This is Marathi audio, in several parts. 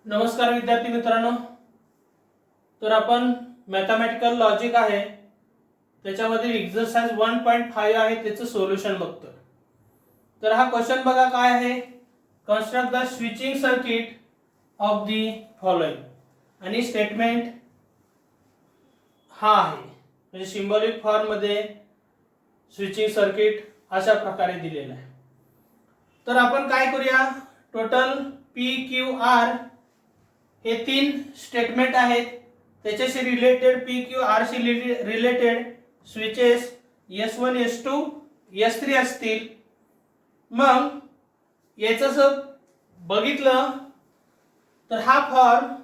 नमस्कार विद्यार्थी मित्रांनो, तर आपण मॅथमॅटिकल लॉजिक आहे त्याच्यामध्ये एक्सरसाइज 1.5 आहे त्याचं सोल्युशन बघतोय। तर हा क्वेश्चन बघा काय आहे, construct the switching circuit of the following आणि स्टेटमेंट हा आहे म्हणजे सिंबॉलिक फॉर्म मध्ये स्विचिंग सर्किट अशा प्रकारे दिलेलं आहे। तर आपण काय करूया, टोटल पी क्यू आर हे तीन स्टेटमेंट आहेत, त्याच्याशी रिलेटेड पी क्यू आर शी related switches S1 S2 S3 असतील। मग याचं जर बघितलं तर हा फॉर्म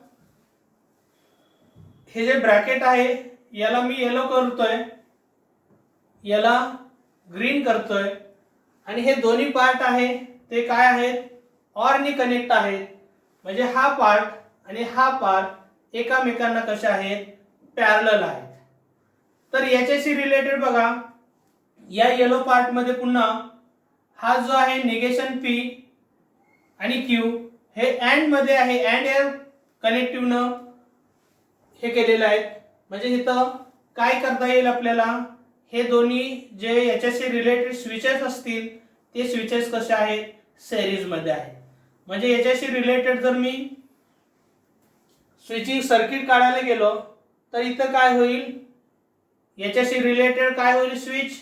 हे जे ब्रॅकेट आहे याला मी येलो करतोय, याला ग्रीन करतोय आणि हे दोन्ही पार्ट आहे ते काय आहेत, ऑर नी कनेक्ट आहेत। म्हणजे हा पार्ट आणि हा पार्ट एकामेकांना कशा आहेत, पॅरलल आहेत। तर याच्याशी रिलेटेड बघा, या येलो पार्ट मध्ये पुन्हा हा जो आहे निगेशन P आणि Q हे अँड मध्ये आहे, अँड या कनेक्टिव्ह न हे केलेलं आहे। म्हणजे इथं काय करता येईल आपल्याला, हे दोन्ही जे याच्याशी रिलेटेड स्विचेस असतील ते स्विचेस कसे आहेत, सिरीज मध्ये आहेत। म्हणजे याच्याशी रिलेटेड जर मी स्विचिंग सर्किट काढायला गेलो तर इथं काय होईल, याच्याशी रिलेटेड काय होईल, स्विच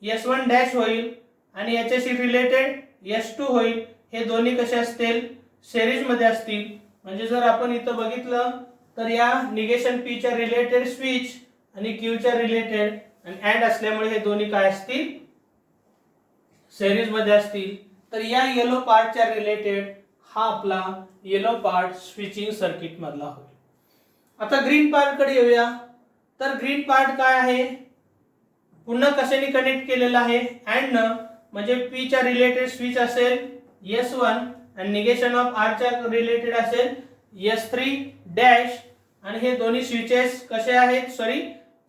S1 डॅश होईल आणि याच्याशी रिलेटेड S2 होईल। हे दोन्ही कसे असतील, सिरीज मध्ये असतील। म्हणजे जर आपण इथं बघितलं तर या निगेशन P च्या रिलेटेड स्विच आणि Q च्या रिलेटेड आणि अँड असल्यामुळे हे दोन्ही काय असतील, सिरीज मध्ये असतील। तर या येलो पार्टच्या रिलेटेड हा आपला येलो पार्ट स्विचिंग सर्किट मधला होईल। आता ग्रीन पार्ट कडे येऊया। तर ग्रीन पार्ट काय आहे, पुन्हा कशाने कनेक्ट केलेला आहे, अँड न। म्हणजे P च्या रिलेटेड स्विच असेल S1 आणि निगेशन ऑफ R च्या रिलेटेड असेल S3 डॅश आणि हे दोन्ही स्विचेस कसे आहेत,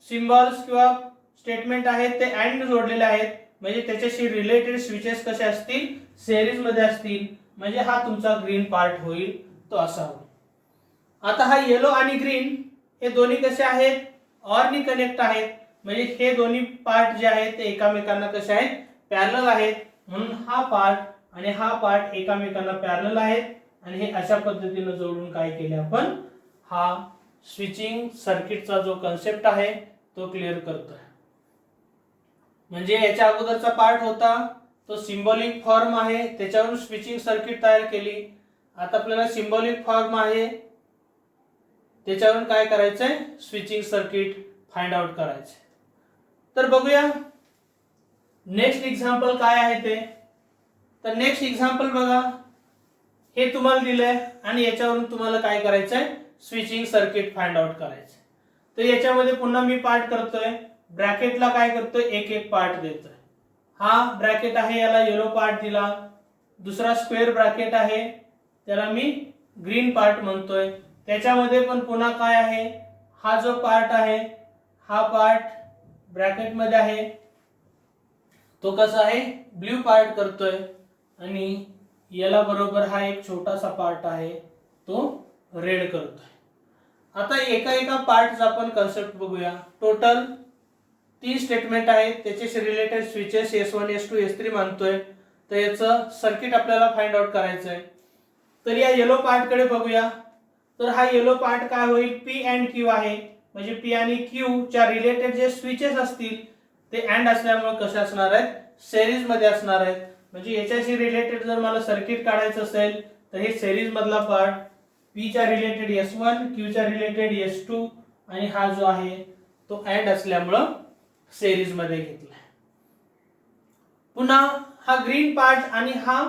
सिम्बॉल्स किंवा स्टेटमेंट आहेत ते अँड जोडलेले आहेत। म्हणजे त्याच्याशी रिलेटेड स्विचेस कसे असतील, सिरीज मध्ये असतील। म्हणजे हा तुमचा ग्रीन पार्ट होईल, तो असा होईल। आता हा येलो आणि ग्रीन हे दोन्ही कसे आहेत, ऑर नी कनेक्ट आहेत। म्हणजे हे दोन्ही पार्ट जे आहेत ते एकामेकांना कसे आहेत, पॅरलल आहेत। म्हणून हा पार्ट आणि हा पार्ट एकामेकांना पॅरलल आहेत आणि हे अशा पद्धतीने जोडून काय केले आपण, हा स्विचिंग सर्किटचा जो कन्सेप्ट आहे तो क्लिअर करतोय। म्हणजे याच्या अगोदरचा पार्ट होता तो सिंबॉलिक फॉर्म आहे, त्याच्यावरून स्विचिंग सर्किट तयार केली। आता आपल्याला सिंबॉलिक फॉर्म आहे त्याच्यावरून काय करायचंय, स्विचिंग सर्किट फाइंड आउट करायचंय। तर बघूया नेक्स्ट एक्झाम्पल काय आहे ते। तर नेक्स्ट एक्झाम्पल बघा, हे तुम्हाला दिलंय आणि याच्यावरून तुम्हाला काय करायचंय, स्विचिंग सर्किट फाइंड आउट करायचंय। तर याच्यामध्ये पुन्हा मी पार्ट करतोय, ब्रॅकेटला काय करतोय, एक एक पार्ट देतोय। हा ब्रॅकेट आहे याला येलो पार्ट दिला, दुसरा स्क्वेअर ब्रॅकेट आहे त्याला मी ग्रीन पार्ट म्हणतोय। त्याच्यामध्ये पण पुन्हा काय आहे, हा जो पार्ट आहे हा पार्ट ब्रॅकेट मध्ये आहे तो कसा आहे, ब्ल्यू पार्ट करतोय आणि याला बरोबर हा एक छोटासा पार्ट आहे तो रेड करतोय। आता एका एका पार्टचा आपण कन्सेप्ट बघूया। टोटल 3 स्टेटमेंट आहेत, त्याच्याशी related switches S1 S2 S3 मानतोय। तर याचं सर्किट आपल्याला फाइंड आउट करायचंय। तर या येलो पार्ट कडे बघूया। तर हा येलो पार्ट काय होईल, P अँड Q आहे। म्हणजे P आणि Q च्या रिलेटेड जे स्विचेस असतील ते अँड असल्यामुळे कसे असणार आहेत, सिरीज मध्ये असणार आहेत। म्हणजे याच्याशी रिलेटेड जर मला सर्किट काढायचं असेल तर हे सिरीज मधला पार्ट P च्या रिलेटेड S1 Q च्या रिलेटेड S2 आणि हा जो आहे तो अँड असल्यामुळे सिरीज मध्ये घेतलाय। पुन्हा हा ग्रीन पार्ट आणि हा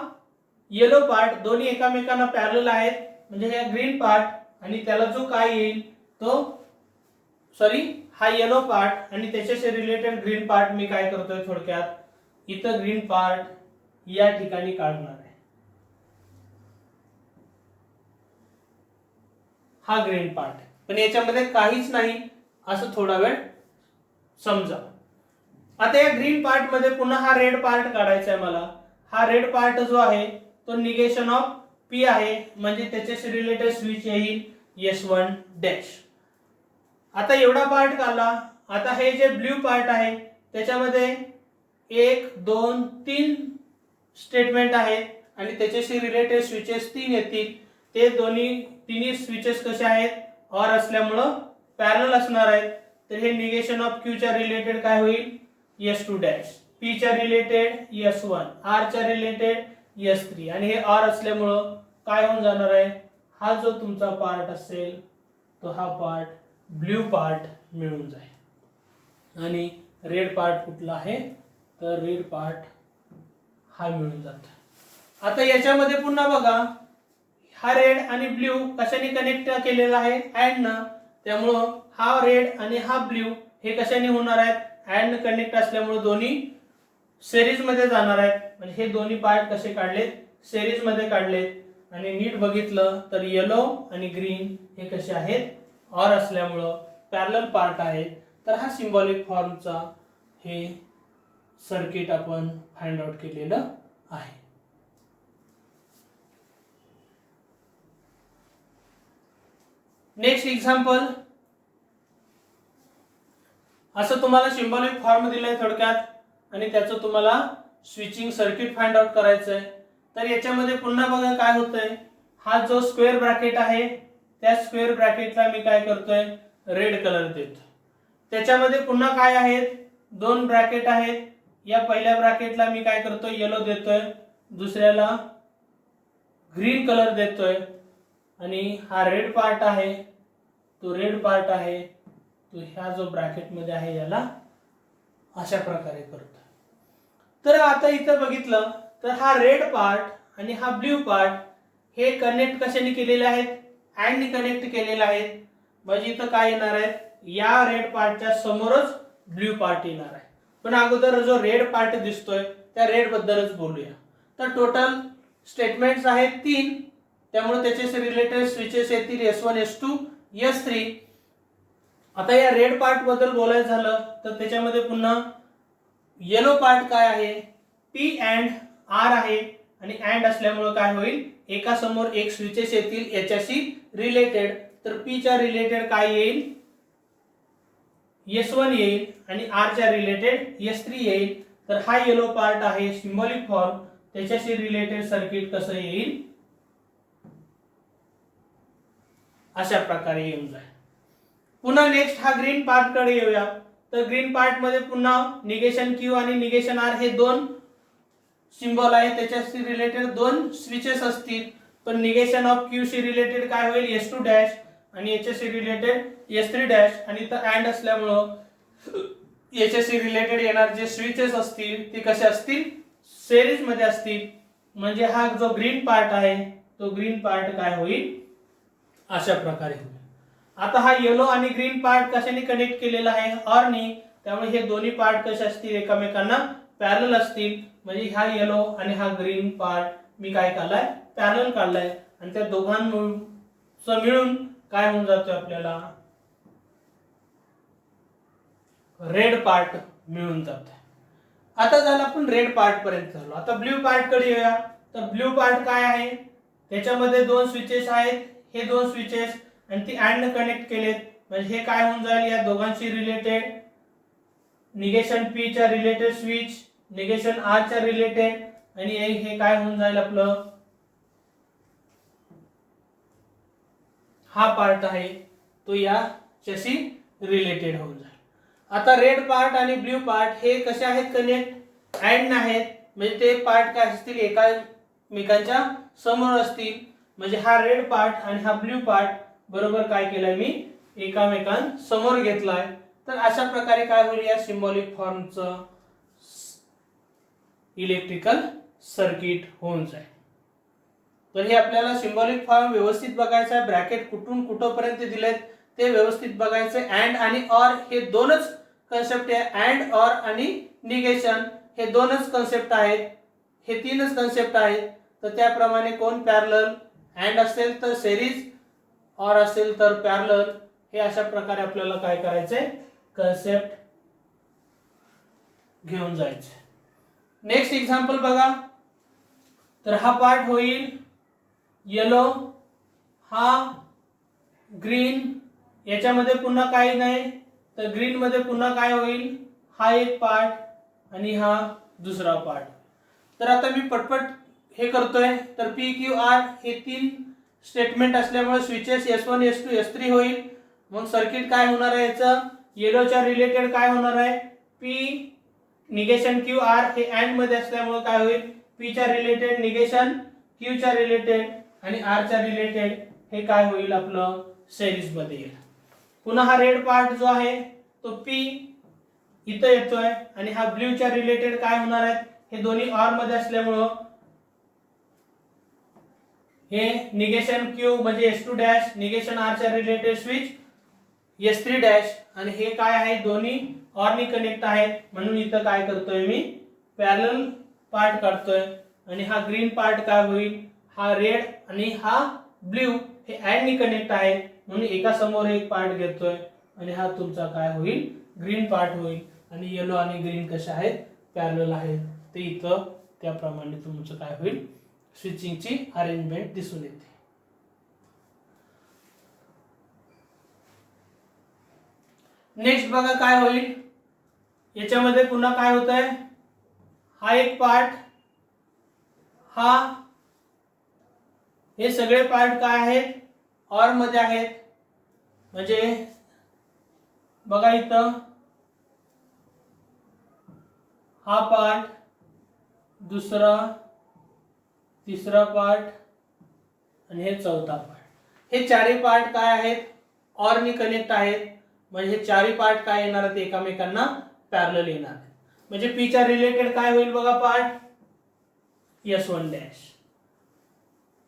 येलो पार्ट दोन्ही एकामेकांना पॅरलल आहेत। म्हणजे हे ग्रीन पार्ट आणि त्याला जो काय येईल तो हा येलो पार्ट आणि त्याच्याशी रिलेटेड ग्रीन पार्ट मी काय करतोय, थोडक्यात इथं ग्रीन पार्ट या ठिकाणी काढणार आहे। हा ग्रीन पार्ट पण याच्यामध्ये काहीच नाही असं थोडा वेळ समजा। आता या ग्रीन पार्ट मध्ये पुन्हा हा रेड पार्ट काढायचा आहे मला। हा रेड पार्ट जो आहे तो निगेशन ऑफ P आहे म्हणजे त्याच्याशी रिलेटेड स्विच येईल S1 डॅश. आता एवढा पार्ट काढला. आता हे जे ब्ल्यू पार्ट आहे त्याच्यामध्ये 1 2 3 स्टेटमेंट आहेत आणि त्याच्याशी रिलेटेड स्विचेस 3 येतील. ते तिन्ही स्विचेस कसे आहेत, ऑर असल्यामुळं पॅरलल असणार आहेत. तर हे निगेशन ऑफ Q च्या रिलेटेड काय होईल, S2 डॅश, P च्या रिलेटेड S1, R च्या रिलेटेड S3 आणि हे ऑर असल्यामुळं काय होऊन जाणार आहे, हा जो तुमचा पार्ट असेल तो हा पार्ट ब्ल्यू पार्ट मिळून जाईल. आणि रेड पार्ट कुठला आहे, तर रेड पार्ट हा मिळून जातो. आता याच्यामध्ये पुन्हा बघा, हा रेड आणि ब्ल्यू कशाने कनेक्ट केलेला आहे, अँड न. त्यामुळं हा रेड आणि हा ब्ल्यू हे कशाने होणार आहेत, अँड कनेक्ट असल्यामुळे दोन्ही सिरीज मध्ये जाणार आहेत. म्हणजे हे दोन्ही पार्ट कसे काढलेत, सिरीज मध्ये काढलेत. आणि नीट बघितलं तर येलो आणि ग्रीन हे कसे आहेत, ऑर असल्यामुळं पॅरलल पार्ट आहेत. तर हा सिंबॉलिक फॉर्मचा हे सर्किट आपण फाइंड आउट केलेलं आहे. नेक्स्ट एक्झाम्पल, असं तुम्हाला सिंबॉलिक फॉर्म दिलाय थोडक्यात आणि त्याचं तुम्हाला स्विचिंग सर्किट फाइंड आउट करायचंय. तर याच्यामध्ये पुन्हा बघा काय होतंय, हा जो स्क्वेअर ब्रॅकेट आहे त्या स्क्वेअर ब्रॅकेटला मी काय करतोय, रेड कलर देतो. त्याच्यामध्ये पुन्हा काय आहेत, 2 ब्रॅकेट आहेत. या पहिल्या ब्रॅकेटला मी काय करतोय, येलो देतोय, दुसऱ्याला ग्रीन कलर देतोय. आणि हा रेड पार्ट आहे, तो रेड पार्ट आहे, तो ह्या जो ब्रॅकेट मध्ये आहे याला अशा प्रकारे करतो. तर आता इथं बघितलं तर हा रेड पार्ट आणि हा ब्ल्यू पार्ट हे कनेक्ट कशाने केलेले आहेत, अँड ने कनेक्ट केलेले आहेत. म्हणजे इथं काय येणार आहे, या रेड पार्टच्या समोरच ब्ल्यू पार्ट येणार आहे. पण अगोदर जो रेड पार्ट दिसतोय त्या रेड बद्दलच बोलूया. तर टोटल स्टेटमेंट्स आहेत 3, त्यामुळे त्याचे रिलेटेड स्विचेस येतील S1 S2 S3. आता या रेड पार्ट बद्दल बोलायचं झालं तर त्याच्यामध्ये पुन्हा येलो पार्ट काय आहे, P अँड R आहे. आणि अँड असल्यामुळे काय होईल, एका समोर एक स्विचेस येतील याच्याशी रिलेटेड. तर P च्या रिलेटेड काय येईल, S1 येईल आणि R च्या रिलेटेड S3 येईल. तर हा येलो पार्ट आहे सिंबॉलिक फॉर्म, त्याच्याशी रिलेटेड सर्किट कसं येईल, अशा प्रकारे येऊन जाईल. पुन्हा नेक्स्ट हा ग्रीन पार्ट कडे येऊया. तर ग्रीन पार्ट मध्ये पुन्हा निगेशन Q आणि निगेशन R हे 2 सिंबल आहे, त्याच्याशी रिलेटेड 2 स्विचेस असतील. पण negation of Q she related काय होईल, S2 डॅश आणि याच्याशी रिलेटेड S3 डॅश. आणि इथं अँड असल्यामुळं याच्याशी रिलेटेड येणार जे स्विचेस असतील ते कसे असतील, सिरीज मध्ये असतील. म्हणजे हा जो ग्रीन पार्ट आहे तो ग्रीन पार्ट काय होईल, अशा प्रकारे होईल. आता हा येलो आणि ग्रीन पार्ट कशाने कनेक्ट केलेला आहे, ऑर ने. त्यामुळे हे दोन्ही पार्ट कसे असतील, एकमेकांना पॅरलल असतील. म्हणजे हा येलो आणि हा ग्रीन पार्ट मी काय काढलाय, पॅरलल काढलाय. आणि त्या दोघांचं मिळून काय होऊन जातोय, आपल्याला रेड पार्ट मिळून जातोय. आता झालं आपण रेड पार्ट पर्यंत झालो. आता ब्ल्यू पार्ट कडे येऊया. तर ब्ल्यू पार्ट काय आहे, त्याच्यामध्ये 2 स्विचेस आहेत, हे 2 स्विचेस आणि ती अँड कनेक्ट केलेत. म्हणजे हे काय होऊन जाईल, या दोघांशी रिलेटेड निगेशन P च्या रिलेटेड स्विच, निगेशन R च्या रिलेटेड. आणि हे काय होऊन जाईल, आपलं हा पार्ट आहे तो याच्याशी रिलेटेड होऊन जाईल. आता रेड पार्ट आणि ब्ल्यू पार्ट हे कसे आहेत, कनेक्ट अँड आहेत. म्हणजे ते पार्ट काय असतील, एकामेकांच्या समोर असतील. म्हणजे हा रेड पार्ट आणि हा ब्ल्यू पार्ट बरोबर काय केलंय, मी एकामेकांसमोर घेतलाय. तर अशा प्रकारे काय होईल, या सिंबॉलिक फॉर्मचं इलेक्ट्रिकल सर्किट होऊन जाईल. तर हे आपल्याला सिंबॉलिक फॉर्म व्यवस्थित बघायचा आहे. ब्रॅकेट कुठून कुठपर्यंत दिलेत ते व्यवस्थित बघायचे. अँड आणि ऑर हे 2च कन्सेप्ट आहे. अँड ऑर आणि निगेशन हे 2च कन्सेप्ट आहेत, हे 3च कन्सेप्ट आहेत. तर त्याप्रमाणे कोण पॅरलल, अँड असेल तर सिरीज, ऑर असेल तर पॅरलल. हे अशा प्रकारे आपल्याला काय करायचंय, कन्सेप्ट घेऊन जायचे. नेक्स्ट एक्झाम्पल बघा. तर हा पार्ट होईल येलो हा ग्रीन, याच्यामध्ये पुन्हा काही नाही तर ग्रीन मध्ये पुन्हा काय होईल, हा एक पार्ट आणि हा दुसरा पार्ट. तर आता मी पटपट हे करतोय. तर पी क्यू आर हे 3 स्टेटमेंट असल्यामुळे स्विचेस S1 S2 S3 होईल. मग सर्किट काय होणार आहे याचं, येलोच्या रिलेटेड काय होणार आहे, पी निगेशन क्यू आर हे अँड मध्ये असल्यामुळे काय होईल, पी च्या रिलेटेड निगेशन क्यू च्या रिलेटेड आणि आर च्या रिलेटेड हे काय होईल आपलं सिरीज मध्ये येईल. पुन्हा हा रेड पार्ट जो आहे तो पी इथं येतोय आणि हा ब्ल्यू च्या रिलेटेड काय होणार आहे, हे दोन्ही ऑर मध्ये असल्यामुळं हे निगेशन क्यू म्हणजे S2 डॅश निगेशन आर च्या रिलेटेड स्विच S3 डॅश आणि हे काय आहे दोन्ही ऑर नी कनेक्ट आहेत म्हणून इथं काय करतोय मी पॅरलल पार्ट काढतोय आणि हा ग्रीन पार्ट काय होईल, हा रेड आणि हा ब्ल्यू हे अँड नी कनेक्ट आहे म्हणून एका समोर एक पार्ट घेतोय आणि हा तुमचा काय होईल ग्रीन पार्ट होईल आणि येलो आणि ग्रीन कशा आहेत पॅरलल आहेत. ते इथं त्याप्रमाणे तुमचं काय होईल स्विचिंगची अरेंजमेंट दिसून येते. नेक्स्ट बघा काय होईल, याच्यामध्ये पुन्हा काय होत आहे, हा एक पार्ट, हा हे सगळे पार्ट काय आहेत ऑर मध्ये आहेत. म्हणजे बघा इथं हा पार्ट, दुसरा, तिसरा पार्ट आणि हे चौथा पार्ट, हे चारही पार्ट काय आहेत ऑर नी कनेक्ट आहेत. म्हणजे हे चारही पार्ट काय येणार आहेत एकमेकांना पॅरलल येणार आहेत. म्हणजे पी च्या रिलेटेड काय होईल बघा पार्ट S1 डॅश,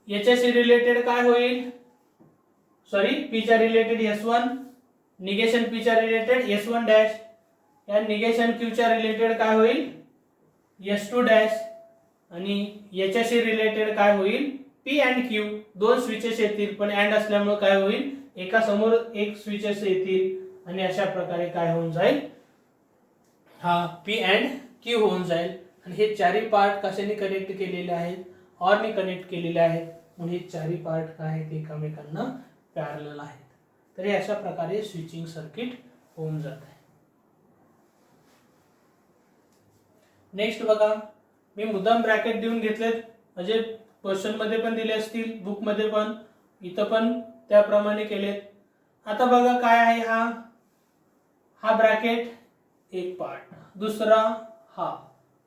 याच्याशी रिलेटेड काय होईल, सॉरी पी च्या रिलेटेड S1 निगेशन पी च्या रिलेटेड S1 डॅश, या निगेशन क्यू च्या रिलेटेड काय होईल S2 डॅश आणि याच्याशी रिलेटेड काय होईल पी अँड क्यू. दोन स्विचेस येतील पण अँड असल्यामुळे काय होईल एका समोर एक स्विचेस येतील आणि अशा प्रकारे काय होऊन जाईल हा पी अँड क्यू होऊन जाईल. आणि हे चारही पार्ट कशाने कनेक्ट केलेले आहेत ऑर ने कनेक्ट केलेले आहेत म्हणून हे चारही पार्ट काय आहेत एकमेकांना पॅरलल आहेत. तर हे अशा प्रकारे स्विचिंग सर्किट होऊन जात आहे. नेक्स्ट बघा मी मुद्दाम ब्रॅकेट देऊन घेतलेत म्हणजे क्वेश्चन मध्ये पण दिले असतील बुक मध्ये पण, इथं पण त्याप्रमाणे केलेत. आता बघा काय आहे, हा ब्रॅकेट एक पार्ट, दुसरा हा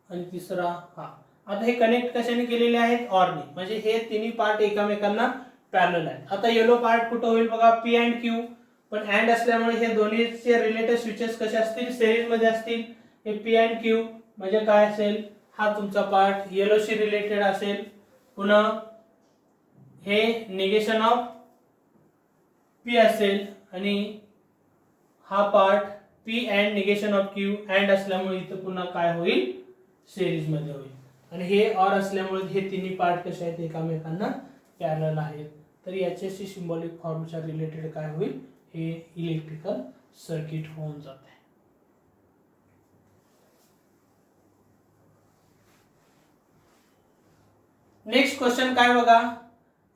आणि तिसरा हा. आता हे कनेक्ट कशाने केलेले आहेत ऑरने, म्हणजे हे तिन्ही पार्ट एकमेकांना पॅरलल आहेत. आता येलो पार्ट कुठं होईल बघा पी अँड क्यू, पण अँड असल्यामुळे हे दोन्हीचे रिलेटेड स्विचेस कसे असतील सिरीज मध्ये असतील. हे पी अँड क्यू म्हणजे काय असेल, हा तुमचा पार्ट येलोशी रिलेटेड असेल. पुन्हा हे निगेशन ऑफ पी असेल आणि हा part P and negation of Q and असल्यामुळे इथं पुन्हा काय होईल सिरीज मध्ये होईल. आणि हे ऑर असल्यामुळे हे तिन्ही पार्ट कसे आहेत एकमेकांना पॅरलल आहेत. तर याच्याशी सिंबॉलिक फॉर्मच्या रिलेटेड काय होईल हे इलेक्ट्रिकल सर्किट होऊन जाते. नेक्स्ट क्वेश्चन काय बघा,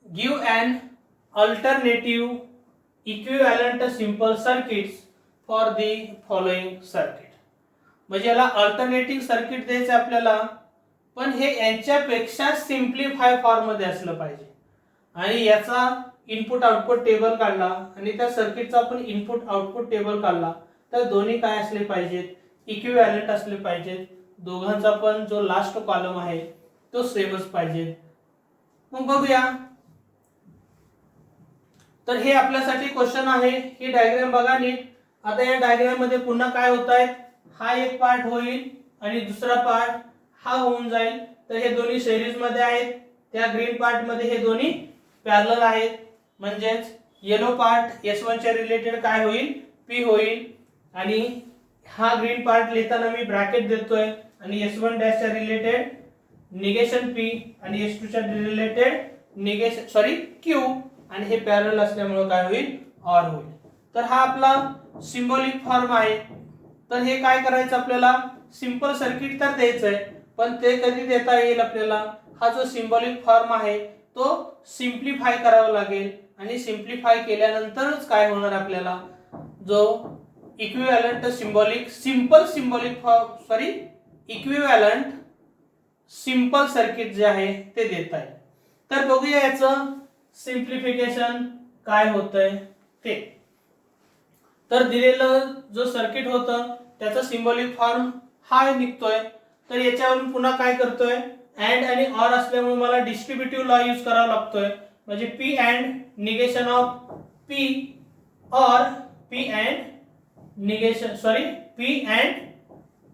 give an alternative equivalent simple circuits for the following circuit. म्हणजे याला अल्टरनेटिव्ह सर्किट द्यायचं आपल्याला, पण हे यांच्यापेक्षा सिम्प्लिफाय फॉर्म मध्ये असलं पाहिजे. आणि याचा इनपुट आउटपुट टेबल काढला आणि त्या सर्किटचा आपण इनपुट आउटपुट टेबल काढला तर दोन्ही काय असले पाहिजेत इक्विव्हॅलंट असले पाहिजेत. दोघांचा पण जो लास्ट कॉलम आहे तो सेमच पाहिजे. मग बघूया. तर हे आपल्यासाठी क्वेश्चन आहे. ही डायग्राम बघा नीट. आता या डायग्राम मध्ये पुन्हा काय होत आहे, हा एक पार्ट होईल आणि दुसरा पार्ट हा होऊन जाईल. तर हे दोन्ही सिरीज मध्ये आहेत. त्या ग्रीन पार्ट मध्ये हे दोन्ही पॅरलल आहेत. म्हणजेच येलो पार्ट S1 च्या रिलेटेड काय होईल P होईल आणि हा ग्रीन पार्ट लिहिताना मी ब्रॅकेट देतोय आणि S1 डॅश च्या रिलेटेड निगेशन P आणि S2 च्या रिलेटेड निगेशन सॉरी Q आणि हे पॅरलल असल्यामुळे काय होईल ऑर होईल. तर हा आपला सिंबॉलिक फॉर्म आहे. तर हे काय करायचं आपल्याला सिंपल सर्किट तर द्यायचंय, पण ते कधी देता येईल आपल्याला, हा जो सिंबॉलिक फॉर्म आहे तो सिम्प्लिफाय करावा लागेल आणि सिम्प्लिफाय केल्यानंतरच काय होणार आपल्याला जो equivalent symbolic equivalent simple circuit जे आहे ते देत आहे. तर बघूया याचं सिम्प्लिफिकेशन काय होतंय ते. तर दिलेलं जो सर्किट होतं त्याचा सिम्बॉलिक फॉर्म हा निघतोय. तर याच्यावरून पुन्हा काय करतोय अँड आणि ऑर असल्यामुळे मला डिस्ट्रीब्युटिव्ह लॉ यूज करावा लागतोय. म्हणजे P and negation of P और पी अँड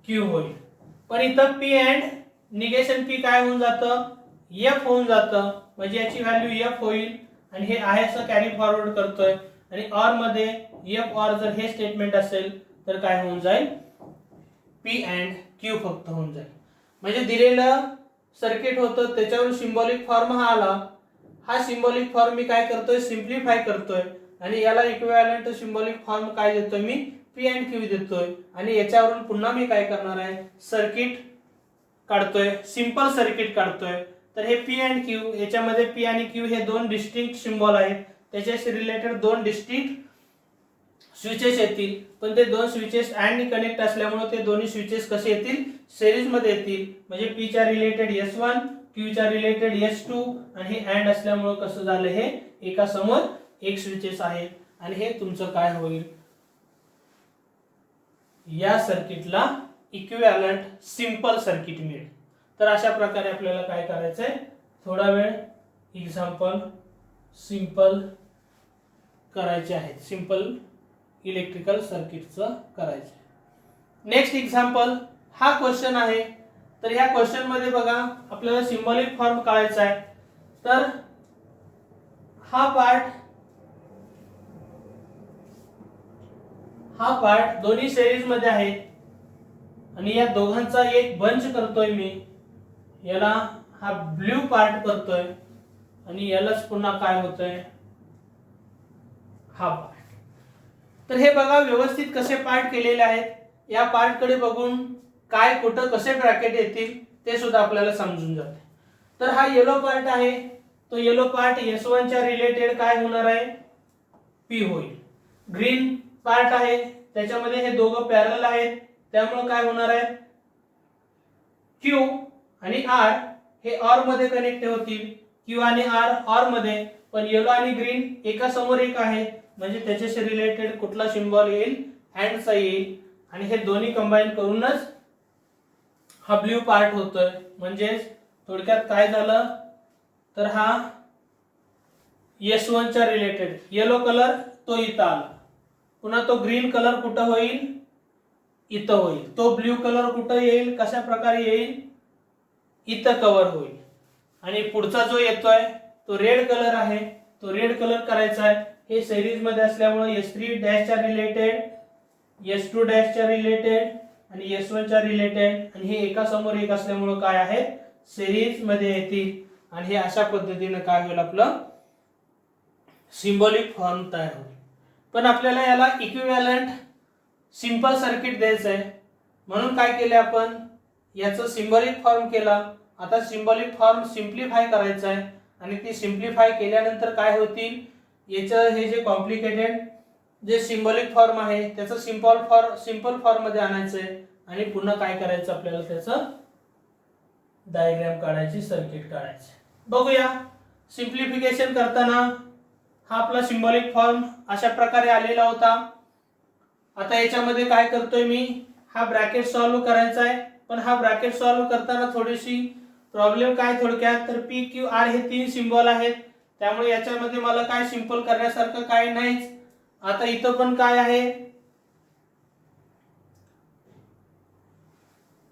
क्यू होईल. पण इथं पी अँड निगेशन पी काय होऊन जातं एफ होऊन जातं. म्हणजे याची व्हॅल्यू एफ होईल आणि हे आहे असं कॅरी फॉरवर्ड करतोय. आणि ऑर मध्ये एफ ऑर जर हे स्टेटमेंट असेल तर काय होऊन जाईल पी अँड क्यू फक्त होऊन जाईल. म्हणजे दिलेलं सर्किट होतं त्याच्यावर सिम्बॉलिक फॉर्म हा आला. हा सिम्बॉलिक फॉर्म मी काय करतोय सिम्प्लिफाय करतोय आणि याला इक्विव्हॅलंट सिम्बॉलिक फॉर्म काय देतोय मी पी अँड क्यू देतोय. आणि याच्यावरून पुन्हा मी काय करणार आहे सर्किट काढतोय सिंपल सर्किट काढतोय. तर हे पी अँड क्यू याच्यामध्ये पी आणि क्यू हे दोन डिस्टिंक्ट सिम्बॉल आहेत. त्याच्याशी रिलेटेड दोन डिस्टिंक्ट स्विचेस येतील. पण ते दोन स्विचेस अँड कनेक्ट असल्यामुळे ते दोन्ही स्विचेस कसे येतील सिरीज मध्ये येतील. म्हणजे पी च्या रिलेटेड S1 क्यू च्या रिलेटेड S2 आणि हे अँड असल्यामुळे कसं झालं हे एका समोर एक स्विचेस आहेत. आणि हे तुमचं काय होईल या सर्किटला इक्विव्हॅलंट सिंपल सर्किट मिळेल. तर अशा प्रकारे आपल्याला काय करायचंय थोडा वेळ एक्झाम्पल सिंपल करायचे आहेत. सिंपल इलेक्ट्रिकल सर्किटचं करायचं. नेक्स्ट एक्झाम्पल हा क्वेश्चन आहे. तर ह्या क्वेश्चन मध्ये बघा आपल्याला सिम्बॉलिक फॉर्म काढायचा आहे. तर हा पार्ट दोन्ही सिरीज मध्ये आहेत आणि या दोघांचा एक बंच करतोय मी. याला हा ब्ल्यू पार्ट करतोय आणि यालाच पुन्हा काय होतंय हा पार्ट. तर हे बघा व्यवस्थित कसे पार्ट केलेले आहेत. या पार्ट कडे बघून काय कुठं कसे ब्रॅकेट येतील ते सुद्धा आपल्याला समजून जाते. तर हा येलो पार्ट आहे. तो येलो पार्ट S1 च्या रिलेटेड काय होणार आहे P होईल. ग्रीन पार्ट आहे त्याच्यामध्ये हे दोघं पॅरलल आहेत त्यामुळे काय होणार आहे Q आणि R हे OR मध्ये कनेक्ट होतील. Q आणि R OR मध्ये. पण येलो आणि ग्रीन एका समोर एक आहे म्हणजे त्याच्याशी रिलेटेड कुठला सिम्बॉल येईल अँड चा येईल. आणि हे दोन्ही कंबाईन करूनच हा ब्ल्यू पार्ट होतोय. म्हणजे थोडक्यात काय झालं तर हा S1 च्या रिलेटेड येलो कलर तो इथं आला. पुन्हा तो ग्रीन कलर कुठं होईल इथं होईल. तो ब्ल्यू कलर कुठं येईल कशा प्रकारे येईल इथं कव्हर होईल. आणि पुढचा जो येतोय तो रेड कलर आहे. तो रेड कलर करायचा आहे. हे सिरीज मध्ये असल्यामुळे S3 डॅश च्या रिलेटेड S2 डॅश च्या रिलेटेड आणि S1 च्या रिलेटेड आणि हे एका समोर एक असल्यामुळे काय आहे सिरीज मध्ये येतील. आणि हे अशा पद्धतीने काय होईल आपलं सिम्बॉलिक फॉर्म तयार होईल. पण आपल्याला याला इक्विव्हॅलंट सिंपल सर्किट द्यायचं आहे म्हणून काय केले आपण याचं सिम्बॉलिक फॉर्म केला. आता सिम्बॉलिक फॉर्म सिम्प्लिफाय करायचा आहे आणि ती सिम्प्लिफाय केल्यानंतर काय होतील याचं हे जे कॉम्प्लिकेटेड जे सिम्बॉलिक फॉर्म आहे त्याचं सिंपल फॉर्म मध्ये आणायचं आहे. आणि पुन्हा काय करायचं आपल्याला त्याचं डायग्राम काढायची सर्किट काढायची. बघूया सिम्प्लिफिकेशन करताना हा आपला सिम्बॉलिक फॉर्म अशा प्रकारे आलेला होता. आता याच्यामध्ये काय करतोय मी हा ब्रॅकेट सॉल्व्ह करायचा आहे. पण हा ब्रॅकेट सॉल्व्ह करताना थोडीशी प्रॉब्लेम काय थोडक्यात तर P Q R हे तीन सिम्बॉल आहेत त्यामुळे याच्यामध्ये मला काय सिंपल करण्यासारखं काय नाहीच. आता इथं पण काय आहे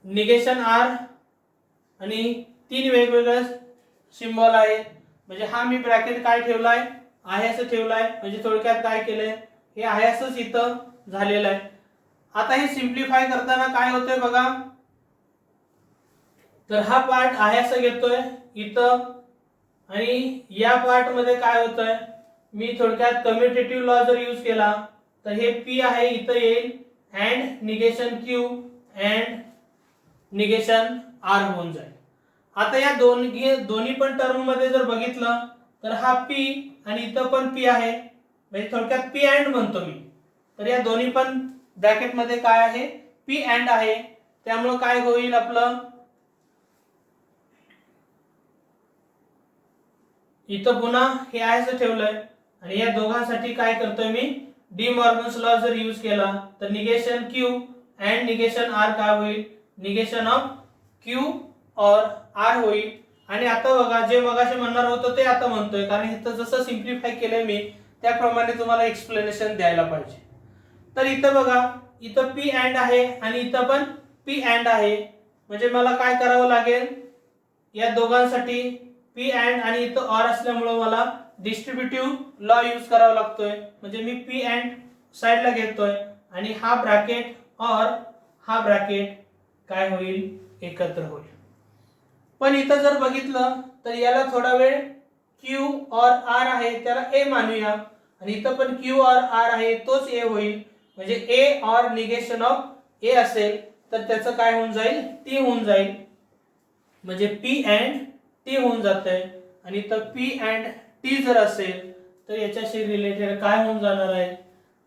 निगेशन R आणि तीन वेगवेगळे सिम्बॉल आहेत. म्हणजे हा मी ब्रॅकेट काय ठेवलाय आहे असं ठेवलाय. म्हणजे थोडक्यात काय केलंय हे आहे असंच इथं झालेलं आहे. आता हे सिम्प्लिफाय करताना काय होतंय बघा तर हा पार्ट आहे असं घेतोय इथं आणि या पार्ट मध्ये काय होतंय मी थोडक्यात कम्युटेटिव्ह लॉ जर यूज केला तर हे P आहे इथं येईल and negation Q and negation R होऊन जाईल. आता या दोन्ही पण टर्म मध्ये जर बघितलं तर हा पी आणि इथं पण पी आहे, म्हणजे थोडक्यात पी अँड म्हणतो मी. तर या दोन्ही पण ब्रॅकेट मध्ये काय आहे, पी अँड आहे. त्यामुळे काय होईल आपलं, इथं पुन्हा हे आहेच ठेवलंय आणि या दोघांसाठी काय करतोय मी, डी मॉर्गन्स लॉ जर यूज केला तर negation Q and negation R काय होईल, negation of Q or R होईल. आणि आता बघा जे मगाशी म्हणणार होतो ते आता म्हणतोय, कारण इथं जसं सिम्प्लिफाय केलंय मी त्याप्रमाणे तुम्हाला एक्सप्लेनेशन द्यायला पाहिजे. तर इथं बघा, इथं पी अँड आहे आणि इथं पण पी अँड आहे, म्हणजे मला काय करावं लागेल, या दोघांसाठी पी अँड आणि इथं ऑर असल्यामुळे मला डिस्ट्रीब्युटिव्ह लॉ यूज करावा लागतोय. म्हणजे मी पी अँड साइडला घेतोय आणि हा ब्रॅकेट और हा ब्रॅकेट काय होईल, एकत्र होईल. पण इथं जर बघितलं तर याला थोडा वेळ क्यू और आर आहे त्याला ए मानूया आणि इथं पण क्यू और आर आहे तोच ए होईल. म्हणजे ए और निगेशन ऑफ ए असेल तर त्याचं काय होऊन जाईल, टी होऊन जाईल. म्हणजे पी अँड टी होऊन जातंय. आणि इथं पी अँड टी जर असेल तर याच्याशी रिलेटेड काय होऊन जाणार आहे,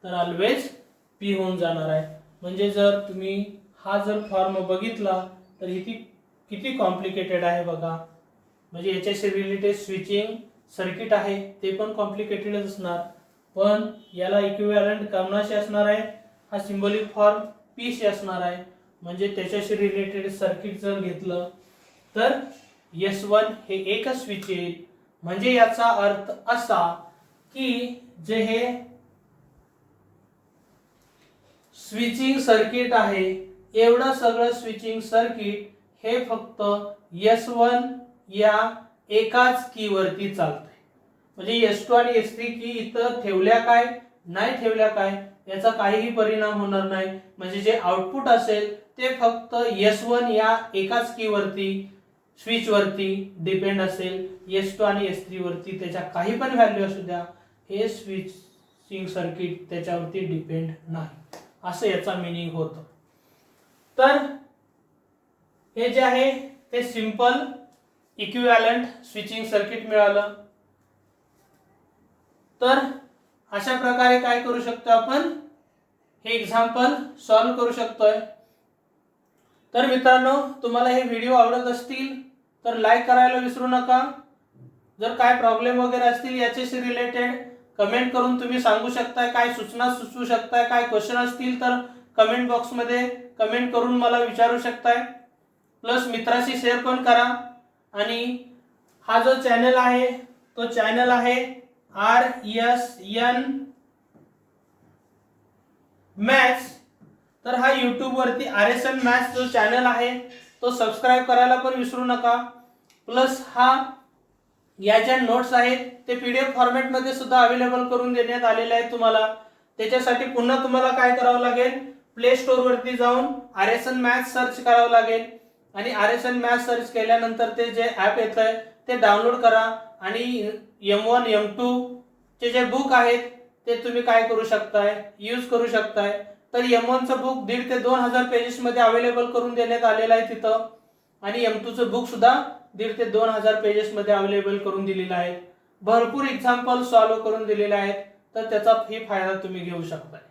तर ऑलवेज पी होऊन जाणार आहे. म्हणजे जर तुम्ही हा जर फॉर्म बघितला तर इथे किती कॉम्प्लिकेटेड आहे बघा. म्हणजे याच्याशी रिलेटेड स्विचिंग सर्किट आहे ते पण कॉम्प्लिकेटेडच असणार, पण याला इक्विव्हॅलंट कोणाशी असणार आहे, हा सिम्बॉलिक फॉर्म पी शी असणार आहे. म्हणजे त्याच्याशी रिलेटेड सर्किट जर घेतलं तर S1 हे एकच स्विच येईल. म्हणजे याचा अर्थ असा की जे हे स्विचिंग सर्किट आहे एवढं सगळं स्विचिंग सर्किट हे फक्त S1 या एकाच की वरती चालतंय. म्हणजे S2 आणि S3 की इथं ठेवल्या काय नाही ठेवल्या काय याचा काहीही परिणाम होणार नाही. म्हणजे जे आउटपुट असेल ते फक्त S1 या एकाच की वरती स्विच वरती डिपेंड असेल. S2 आणि S3 वरती त्याच्या काही पण व्हॅल्यू असू द्या, हे स्विचिंग सर्किट त्याच्यावरती डिपेंड नाही, असं याचा मीनिंग होतं. तर हे जे आहे ते सिंपल इक्विव्हॅलंट स्विचिंग सर्किट मिळालं. तर अशा प्रकारे काय करू शकतो आपण, हे एक्झाम्पल सॉल्व्ह करू शकतोय. तर मित्रांनो, तुम्हाला हे व्हिडिओ आवडत असतील तर लाईक करायला विसरू नका. जर काय प्रॉब्लेम वगैरे असतील याच्याशी रिलेटेड कमेंट करून तुम्ही सांगू शकताय, काय सूचना सुचवू शकताय, काय क्वेश्चन असतील तर कमेंट बॉक्स मध्ये कमेंट करून मला विचारू शकताय. प्लस मित्राशी शेअर पण करा. आणि हा जो चॅनल आहे तो चॅनल आहे RSN मॅथ्स. तर हा YouTube वरती RSN मॅथ्स जो चॅनल आहे तो सबस्क्राइब करायला पण विसरू नका. प्लस हा या ज्या नोट्स आहेत ते PDF फॉर्मॅट मध्ये सुद्धा अवेलेबल करून देण्यात आलेले आहेत तुम्हाला. त्याच्यासाठी पुन्हा तुम्हाला काय करावं लागेल, प्ले स्टोर वरती जाऊन RSN मॅथ्स सर्च करावं लागेल आणि RSN मॅथ्स सर्च केल्यानंतर ते जे ॲप येतंय ते डाउनलोड करा आणि M1 M2 चे जे बुक आहेत ते तुम्ही काय करू शकताय, यूज करू शकताय. तर M1 चं बुक 1,500 ते 2,000 पेजेस मध्ये अवेलेबल करून देण्यात आलेलं आहे तिथं. आणि M2 चं बुक सुद्धा 1,500 ते 2,000 पेजेस मध्ये अवेलेबल करून दिलेलं आहे. भरपूर एक्झाम्पल सॉल्व्ह करून दिलेले आहेत. तर त्याचा फायदा तुम्ही घेऊ शकताय.